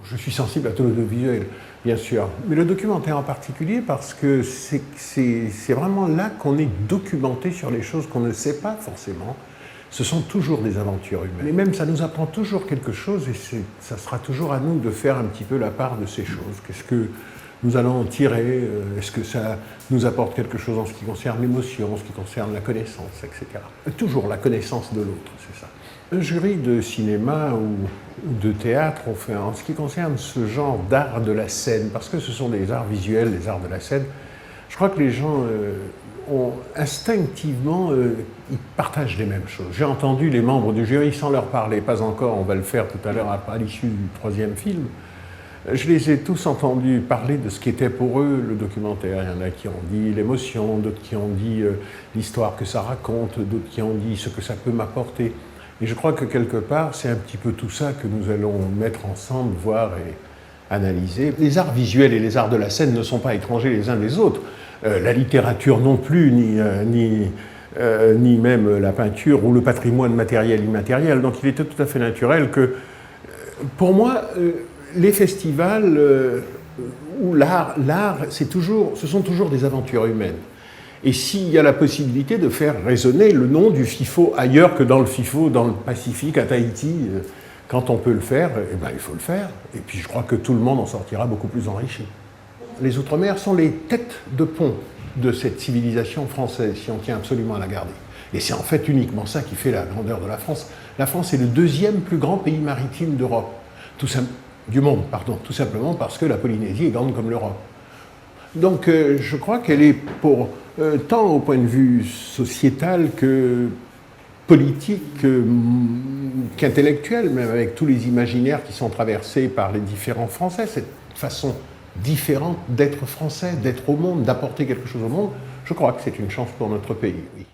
Je suis sensible à tout l'audiovisuel, bien sûr, mais le documentaire en particulier parce que c'est vraiment là qu'on est documenté sur les choses qu'on ne sait pas forcément. Ce sont toujours des aventures humaines. Et même ça nous apprend toujours quelque chose et ça sera toujours à nous de faire un petit peu la part de ces choses. Qu'est-ce que nous allons en tirer? Est-ce que ça nous apporte quelque chose en ce qui concerne l'émotion, en ce qui concerne la connaissance, etc. Toujours la connaissance de l'autre, c'est ça. Un jury de cinéma ou de théâtre, en ce qui concerne ce genre d'art de la scène, parce que ce sont des arts visuels, des arts de la scène, je crois que les gens ont instinctivement, ils partagent les mêmes choses. J'ai entendu les membres du jury sans leur parler, pas encore, on va le faire tout à l'heure à l'issue du troisième film. Je les ai tous entendus parler de ce qu'était pour eux le documentaire. Il y en a qui ont dit l'émotion, d'autres qui ont dit l'histoire que ça raconte, d'autres qui ont dit ce que ça peut m'apporter. Et je crois que quelque part, c'est un petit peu tout ça que nous allons mettre ensemble, voir et analyser. Les arts visuels et les arts de la scène ne sont pas étrangers les uns des autres. La littérature non plus, ni même la peinture ou le patrimoine matériel immatériel. Donc il était tout à fait naturel que, pour moi, les festivals où l'art, ce sont toujours des aventures humaines. Et s'il y a la possibilité de faire résonner le nom du FIFO ailleurs que dans le FIFO, dans le Pacifique, à Tahiti, quand on peut le faire, eh ben, il faut le faire. Et puis je crois que tout le monde en sortira beaucoup plus enrichi. Les Outre-mer sont les têtes de pont de cette civilisation française, si on tient absolument à la garder. Et c'est en fait uniquement ça qui fait la grandeur de la France. La France est le deuxième plus grand pays maritime d'Europe, du monde, pardon, tout simplement parce que la Polynésie est grande comme l'Europe. Donc je crois qu'elle est tant au point de vue sociétal que politique, qu'intellectuel, même avec tous les imaginaires qui sont traversés par les différents Français, cette façon différente d'être français, d'être au monde, d'apporter quelque chose au monde, je crois que c'est une chance pour notre pays, oui.